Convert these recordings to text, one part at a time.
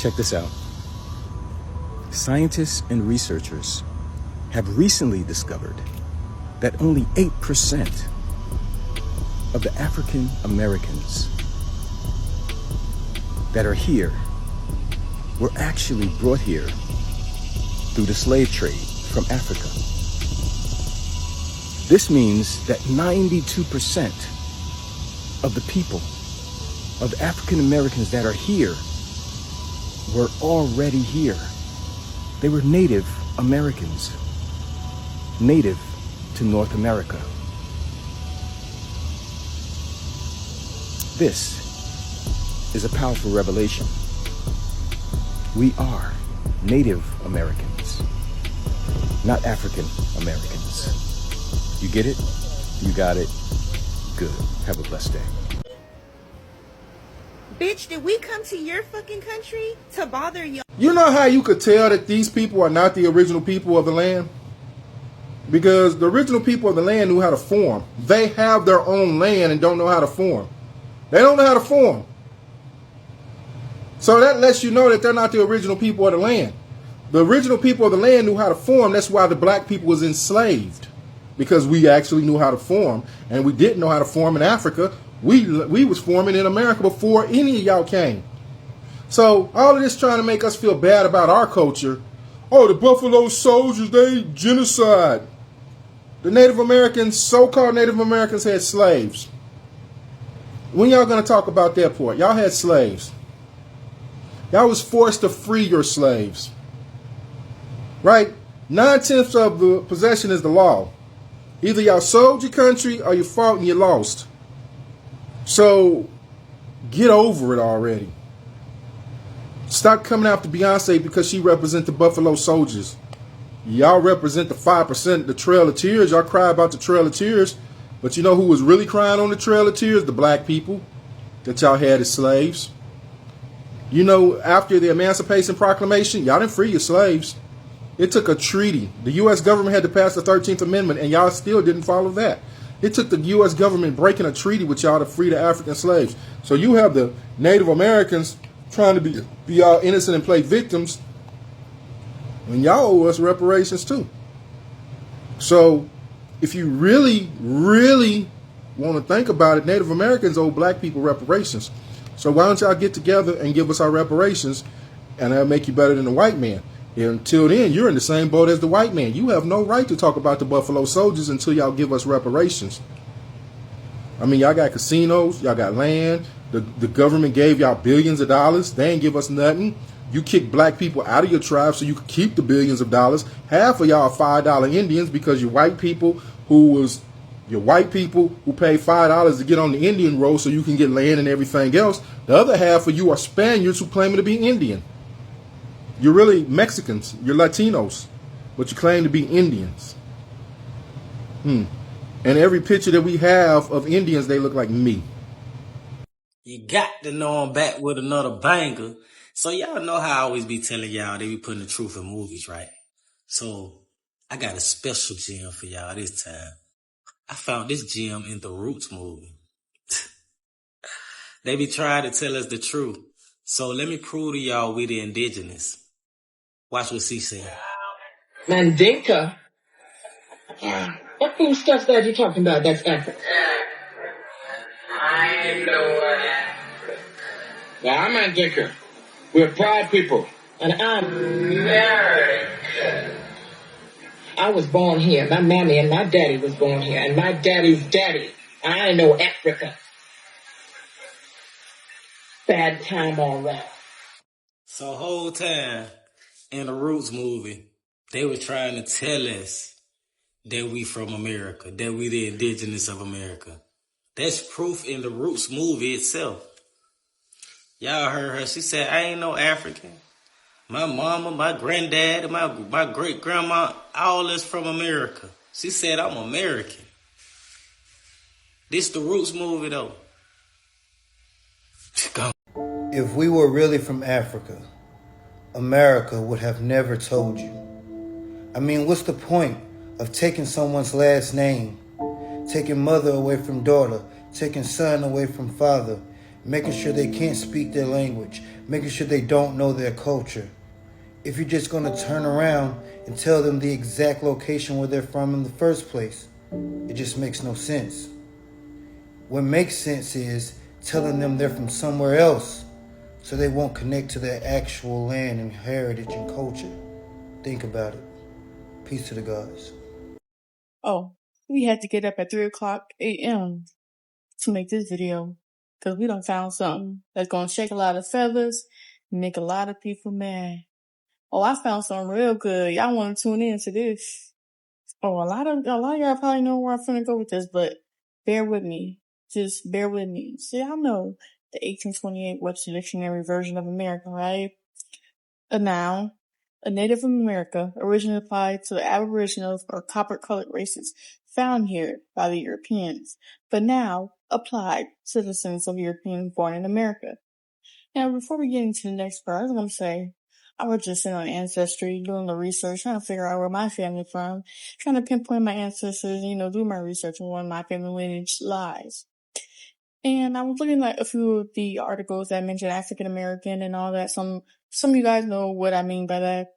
Check this out. Scientists and researchers have recently discovered that only 8% of the African Americans that are here were actually brought here through the slave trade from Africa. This means that 92% of the people, of the African Americans that are here, were already here. They were Native Americans, native to North America. This is a powerful revelation. We are Native Americans, not African Americans. You get it? You got it? Good. Have a blessed day. Bitch, did we come to your fucking country to bother you? You know how you could tell that these people are not the original people of the land? Because the original people of the land knew how to form. They have their own land and don't know how to form. They don't know how to form. So that lets you know that they're not the original people of the land. The original people of the land knew how to form. That's why the black people was enslaved. Because we actually knew how to form. And we didn't know how to form in Africa. We was forming in America before any of y'all came. So all of this trying to make us feel bad about our culture. Oh, the Buffalo Soldiers, they genocide. The Native Americans, so-called Native Americans, had slaves. When y'all going to talk about that part? Y'all had slaves. Y'all was forced to free your slaves. Right? 9/10 of the possession is the law. Either y'all sold your country or you fought and you lost. So get over it already. Stop coming after Beyonce because she represents the Buffalo Soldiers. Y'all represent the 5%, the Trail of Tears. Y'all cry about the Trail of Tears. But you know who was really crying on the Trail of Tears? The black people that y'all had as slaves. You know, after the Emancipation Proclamation, y'all didn't free your slaves. It took a treaty. The U.S. government had to pass the 13th Amendment, and y'all still didn't follow that. It took the U.S. government breaking a treaty with y'all to free the African slaves. So you have the Native Americans trying to be all innocent and play victims, and y'all owe us reparations too. So if you really, really want to think about it, Native Americans owe black people reparations. So why don't y'all get together and give us our reparations, and that'll make you better than the white man. Until then, you're in the same boat as the white man. You have no right to talk about the Buffalo Soldiers until y'all give us reparations. I mean, y'all got casinos, y'all got land. The government gave y'all billions of dollars. They ain't give us nothing. You kick black people out of your tribe so you can keep the billions of dollars. Half of y'all are $5 Indians because you're white people who pay $5 to get on the Indian roll so you can get land and everything else. The other half of you are Spaniards who claim to be Indian. You're really Mexicans. You're Latinos. But you claim to be Indians. And every picture that we have of Indians, they look like me. You got to know I'm back with another banger. So y'all know how I always be telling y'all they be putting the truth in movies, right? So I got a special gem for y'all this time. I found this gem in the Roots movie. They be trying to tell us the truth. So let me prove to y'all we the indigenous. Watch what she said. Mandinka? What kind of stuff that you talking about? That's Africa. I know what. Well, I'm Mandinka. We're proud people. And I'm American. I was born here. My mammy and my daddy was born here. And my daddy's daddy. I know Africa. Bad time all right. So whole time in the Roots movie, they were trying to tell us that we from America, that we the indigenous of America. That's proof in the Roots movie itself. Y'all heard her. She said, I ain't no African. My mama, my granddad, and my great-grandma, all is from America. She said, I'm American. This the Roots movie, though. Go. If we were really from Africa, America would have never told you. I mean, what's the point of taking someone's last name, taking mother away from daughter, taking son away from father, making sure they can't speak their language, making sure they don't know their culture. If you're just going to turn around and tell them the exact location where they're from in the first place, it just makes no sense. What makes sense is telling them they're from somewhere else so they won't connect to their actual land and heritage and culture. Think about it. Peace to the gods. Oh, we had to get up at 3 o'clock a.m. to make this video because we done found something that's going to shake a lot of feathers and make a lot of people mad. Oh, I found something real good. Y'all want to tune in to this? Oh, a lot of y'all probably know where I'm finna go with this, but bear with me. Just bear with me. See, I know the 1828 Webster Dictionary version of America, right? A noun, a native of America, originally applied to the aboriginals or copper-colored races found here by the Europeans, but now applied to citizens of Europeans born in America. Now, before we get into the next part, I was going to say, I was just in on Ancestry, doing the research, trying to figure out where my family from, trying to pinpoint my ancestors, do my research on where my family lineage lies. And I was looking at a few of the articles that mentioned African American and all that. Some of you guys know what I mean by that.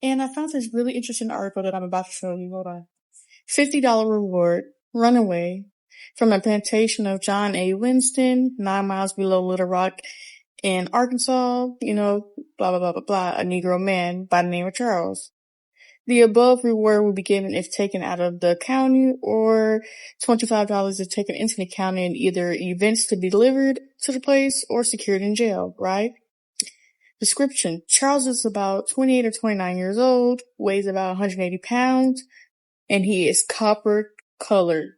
And I found this really interesting article that I'm about to show you. Hold on. $50 reward, runaway, from a plantation of John A. Winston, 9 miles below Little Rock in Arkansas, blah, blah, blah, blah, blah, a Negro man by the name of Charles. The above reward will be given if taken out of the county, or $25 if taken into the county and either events to be delivered to the place or secured in jail, right? Description. Charles is about 28 or 29 years old, weighs about 180 pounds, and he is copper colored.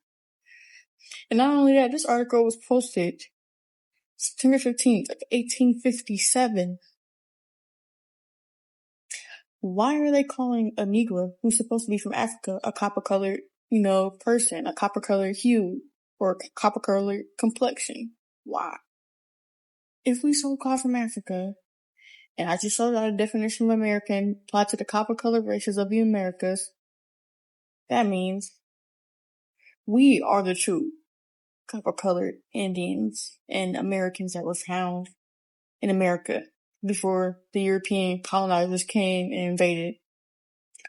And not only that, this article was posted September 15th of 1857. Why are they calling a Negro who's supposed to be from Africa a copper-colored, person, a copper-colored hue, or copper-colored complexion? Why? If we so-called from Africa, and I just showed out a definition of American applied to the copper-colored races of the Americas, that means we are the true copper-colored Indians and Americans that were found in America before the European colonizers came and invaded.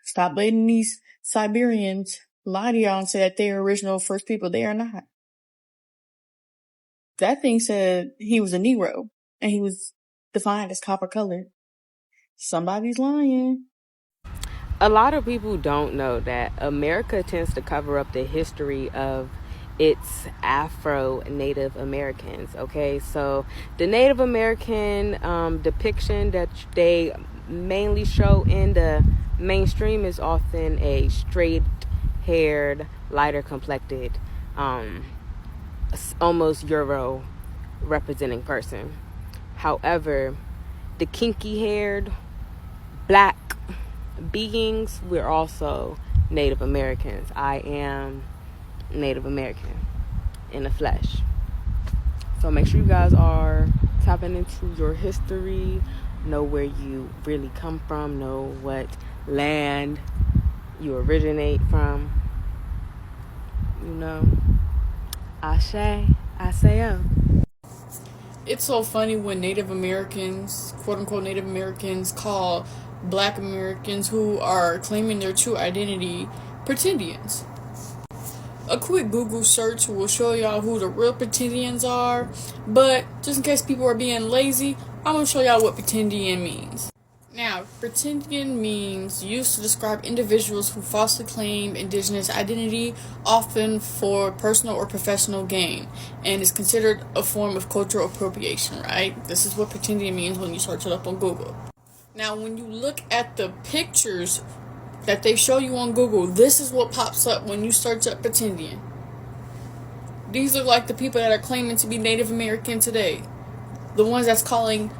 Stop letting these Siberians lie to y'all and say that they are original first people. They are not. That thing said he was a Negro and he was defined as copper-colored. Somebody's lying. A lot of people don't know that America tends to cover up the history of its Afro-Native Americans, okay? So the Native American depiction that they mainly show in the mainstream is often a straight-haired, lighter-complected, almost Euro representing person. However, the kinky-haired, black beings, we're also Native Americans. I am Native American in the flesh. So make sure you guys are tapping into your history, know where you really come from, know what land you originate from. Ashe. It's so funny when Native Americans, quote-unquote Native Americans, call Black Americans who are claiming their true identity pretendians. A quick Google search will show y'all who the real pretendians are, but just in case people are being lazy, I'm going to show y'all what pretendian means. Now, pretendian means used to describe individuals who falsely claim indigenous identity, often for personal or professional gain, and is considered a form of cultural appropriation, right? This is what pretendian means when you search it up on Google. Now, when you look at the pictures that they show you on Google, this is what pops up when you search up pretendian. These are like the people that are claiming to be Native American today. The ones that's calling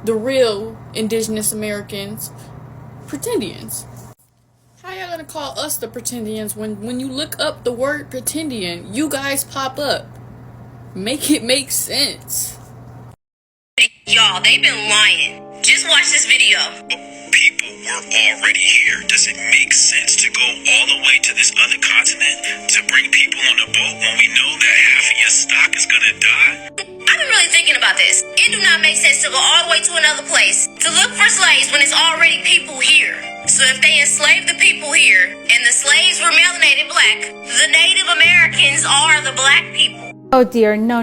the real indigenous Americans pretendians. How y'all gonna call us the pretendians when you look up the word pretendian, you guys pop up? Make it make sense. Y'all, they've been lying. Just watch this video. People were already here. Does it make sense to go all the way to this other continent to bring people on a boat when we know that half of your stock is gonna die? I've been really thinking about this. It do not make sense to go all the way to another place to look for slaves when it's already people here. So if they enslaved the people here and the slaves were melanated black, the Native Americans are the black people. Oh dear, no.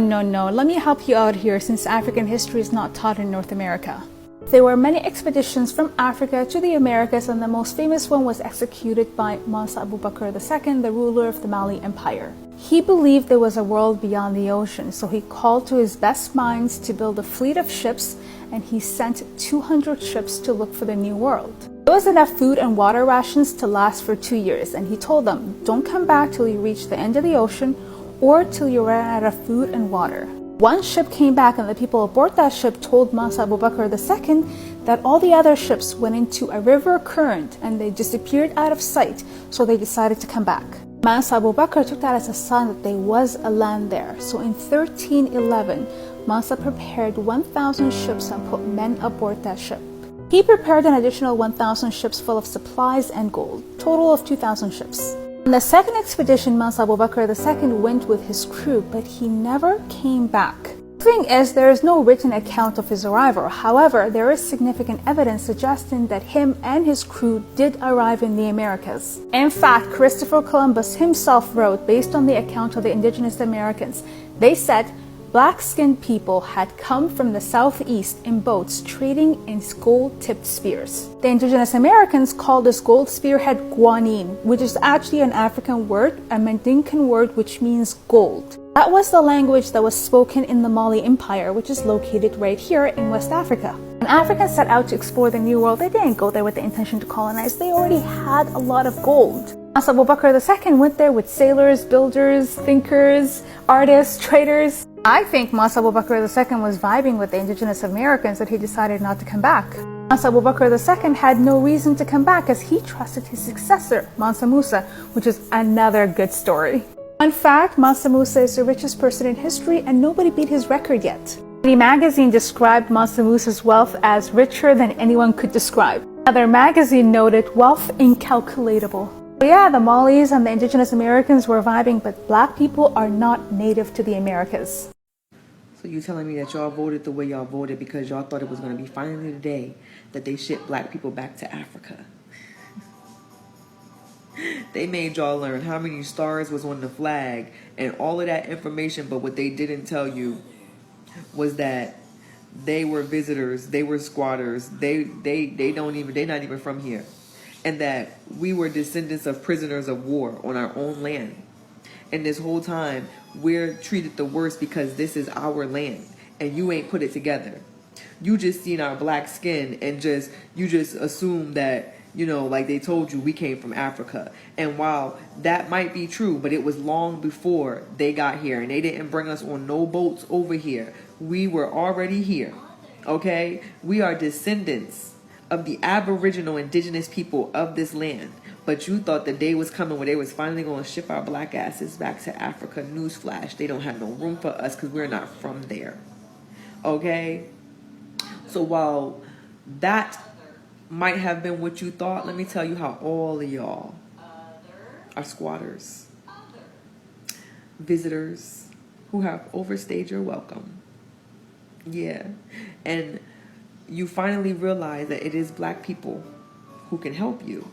Let me help you out here since African history is not taught in North America. There were many expeditions from Africa to the Americas, and the most famous one was executed by Mansa Abu Bakr II, the ruler of the Mali Empire. He believed there was a world beyond the ocean, so he called to his best minds to build a fleet of ships, and he sent 200 ships to look for the new world. There was enough food and water rations to last for 2 years, and he told them, don't come back till you reach the end of the ocean or till you run out of food and water. One ship came back, and the people aboard that ship told Mansa Abu Bakr II that all the other ships went into a river current and they disappeared out of sight, so they decided to come back. Mansa Abu Bakr took that as a sign that there was a land there. So in 1311, Mansa prepared 1,000 ships and put men aboard that ship. He prepared an additional 1,000 ships full of supplies and gold, total of 2,000 ships. On the second expedition, Mansa Abu Bakr II went with his crew, but he never came back. The thing is, there is no written account of his arrival. However, there is significant evidence suggesting that him and his crew did arrive in the Americas. In fact, Christopher Columbus himself wrote, based on the account of the indigenous Americans, they said, black-skinned people had come from the southeast in boats trading in gold-tipped spears. The indigenous Americans called this gold spearhead guanine, which is actually an African word, a Mandinkan word which means gold. That was the language that was spoken in the Mali Empire, which is located right here in West Africa. When Africans set out to explore the New World, they didn't go there with the intention to colonize. They already had a lot of gold. Mansa Abu Bakr II went there with sailors, builders, thinkers, artists, traders. I think Mansa Abu Bakr II was vibing with the indigenous Americans that he decided not to come back. Mansa Abu Bakr II had no reason to come back as he trusted his successor, Mansa Musa, which is another good story. Fun fact, Mansa Musa is the richest person in history and nobody beat his record yet. The magazine described Mansa Musa's wealth as richer than anyone could describe. Another magazine noted wealth incalculable. So yeah, the Malis and the indigenous Americans were vibing, but black people are not native to the Americas. So you telling me that y'all voted the way y'all voted because y'all thought it was going to be finally the day that they shipped black people back to Africa? They made y'all learn how many stars was on the flag and all of that information, but what they didn't tell you was that they were visitors, they were squatters, they're not even from here. And that we were descendants of prisoners of war on our own land. And this whole time, we're treated the worst because this is our land and you ain't put it together. You just seen our black skin and you just assume that, you know, like they told you, we came from Africa. And while that might be true, but it was long before they got here and they didn't bring us on no boats over here. We were already here, okay? We are descendants of the aboriginal indigenous people of this land. But you thought the day was coming where they was finally going to ship our black asses back to Africa. Newsflash, they don't have no room for us because we're not from there. Okay? So while that might have been what you thought, let me tell you how all of y'all are squatters, visitors who have overstayed your welcome. Yeah. And you finally realize that it is black people who can help you.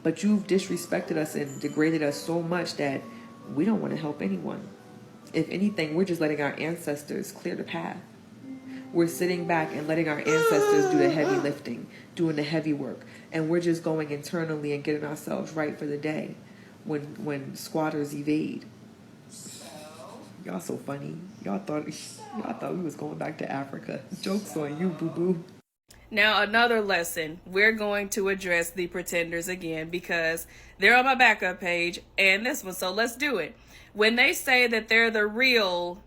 But you've disrespected us and degraded us so much that we don't want to help anyone. If anything, we're just letting our ancestors clear the path. We're sitting back and letting our ancestors do the heavy lifting, doing the heavy work. And we're just going internally and getting ourselves right for the day when squatters evade. Y'all so funny. Y'all thought we was going back to Africa. Joke's on you, boo-boo. Now, another lesson, we're going to address the pretenders again because they're on my backup page and this one, so let's do it. When they say that they're the real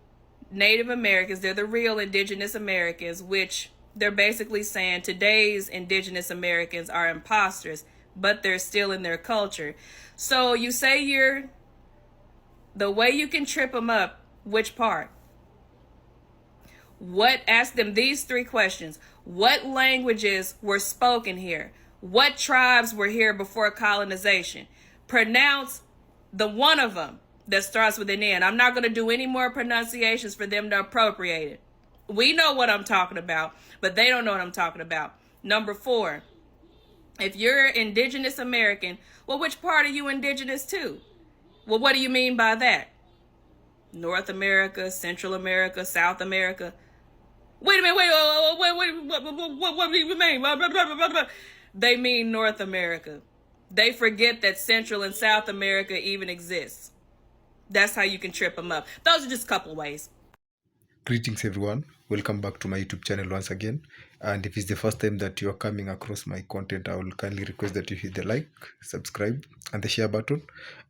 Native Americans, they're the real indigenous Americans, which they're basically saying today's indigenous Americans are imposters, but they're still in their culture. So you say the way you can trip them up, which part? Ask them these 3 questions. What languages were spoken here? What tribes were here before colonization? Pronounce the one of them that starts with an N. I'm not going to do any more pronunciations for them to appropriate it. We know what I'm talking about, but they don't know what I'm talking about. Number 4, if you're indigenous American, well, which part are you indigenous to? Well, what do you mean by that? North America, Central America, South America? Wait a minute, what do you mean? They mean North America. They forget that Central and South America even exists. That's how you can trip them up. Those are just a couple ways. Greetings everyone, welcome back to my YouTube channel once again. And if it's the first time that you are coming across my content, I will kindly request that you hit the like, subscribe and the share button.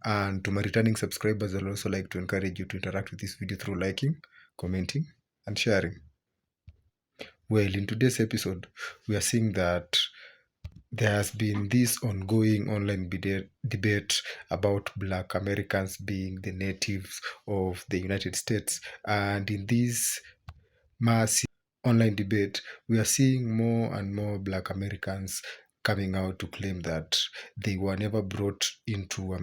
And to my returning subscribers, I'd also like to encourage you to interact with this video through liking, commenting and sharing. Well, in today's episode, we are seeing that there has been this ongoing online debate about Black Americans being the natives of the United States. And in this massive online debate, we are seeing more and more Black Americans coming out to claim that they were never brought into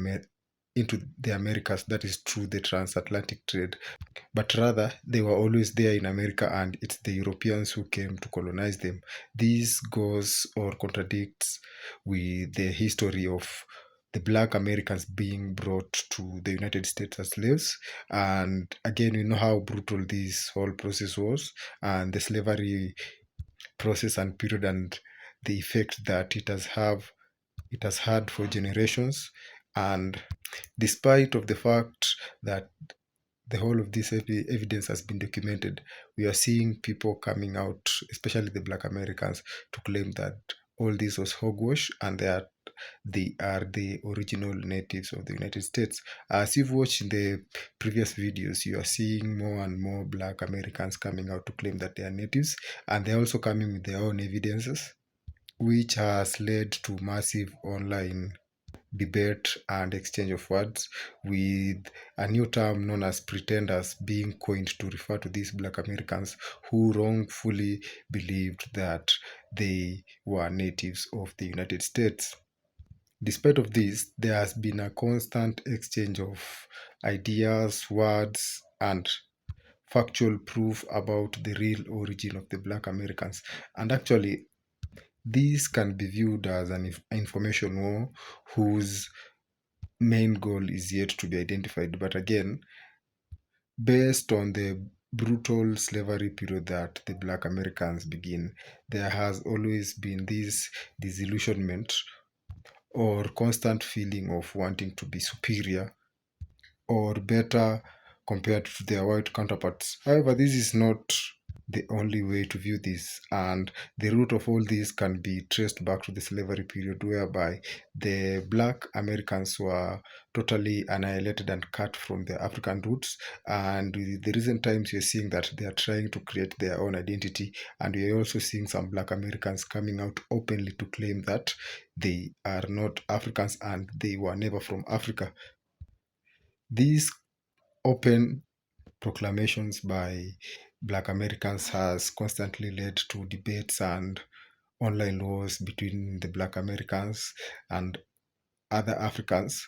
the Americas, that is through the transatlantic trade, but rather they were always there in America and it's the Europeans who came to colonize them. This goes or contradicts with the history of the Black Americans being brought to the United States as slaves. And again, we know how brutal this whole process was, and the slavery process and period, and the effect that it has had for generations. And despite of the fact that the whole of this evidence has been documented, we are seeing people coming out, especially the Black Americans, to claim that all this was hogwash and that they are the original natives of the United States. As you've watched in the previous videos, you are seeing more and more Black Americans coming out to claim that they are natives, and they're also coming with their own evidences, which has led to massive online debate and exchange of words, with a new term known as pretenders being coined to refer to these Black Americans who wrongfully believed that they were natives of the United States. Despite of this, there has been a constant exchange of ideas, words, and factual proof about the real origin of the Black Americans. And actually, this can be viewed as an information war whose main goal is yet to be identified. But again, based on the brutal slavery period that the Black Americans begin, there has always been this disillusionment or constant feeling of wanting to be superior or better compared to their white counterparts. However, this is not the only way to view this, and the root of all this can be traced back to the slavery period, whereby the Black Americans were totally annihilated and cut from their African roots. And with the recent times, you're seeing that they are trying to create their own identity, and we're also seeing some Black Americans coming out openly to claim that they are not Africans and they were never from Africa. These open proclamations by Black Americans has constantly led to debates and online wars between the Black Americans and other Africans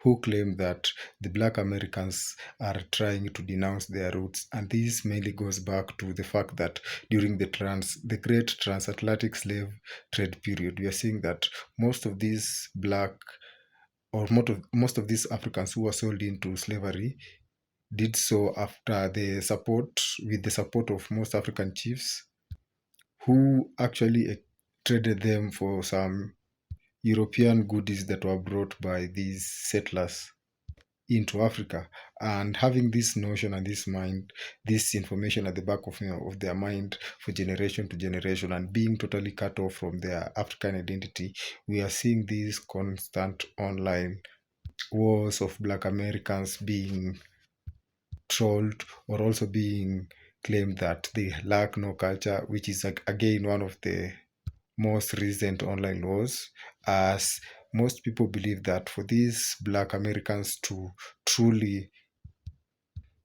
who claim that the Black Americans are trying to denounce their roots. And this mainly goes back to the fact that during the great transatlantic slave trade period, we are seeing that most of these most of these Africans who were sold into slavery did so with the support of most African chiefs, who actually traded them for some European goodies that were brought by these settlers into Africa. And having this notion and this information at the back of their mind for generation to generation, and being totally cut off from their African identity, we are seeing these constant online wars of Black Americans being trolled or also being claimed that they lack no culture, which is again one of the most recent online wars, as most people believe that for these Black Americans to truly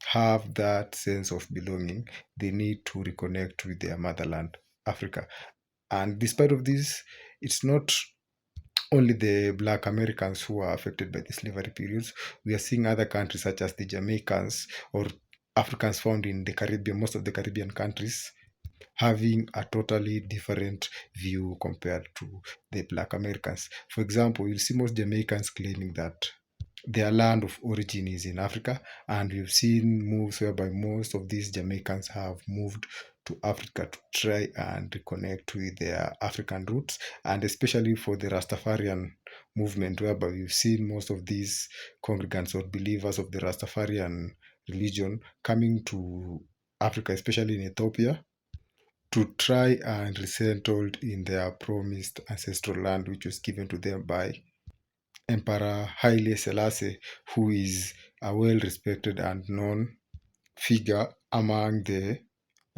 have that sense of belonging, they need to reconnect with their motherland, Africa. And despite of this, it's not only the Black Americans who are affected by the slavery periods. We are seeing other countries such as the Jamaicans or Africans found in the Caribbean, most of the Caribbean countries, having a totally different view compared to the Black Americans. For example, you'll see most Jamaicans claiming that their land of origin is in Africa, and we've seen moves whereby most of these Jamaicans have moved to Africa to try and reconnect with their African roots, and especially for the Rastafarian movement, whereby we've seen most of these congregants or believers of the Rastafarian religion coming to Africa, especially in Ethiopia, to try and resettle in their promised ancestral land, which was given to them by Emperor Haile Selassie, who is a well-respected and known figure among the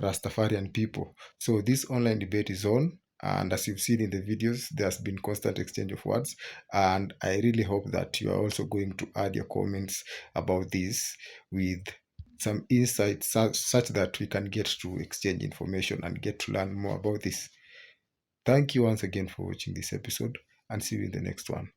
Rastafarian people. So this online debate is on, and as you've seen in the videos, there's been constant exchange of words, and I really hope that you are also going to add your comments about this with some insights such that we can get to exchange information and get to learn more about this. Thank you once again for watching this episode, and see you in the next one.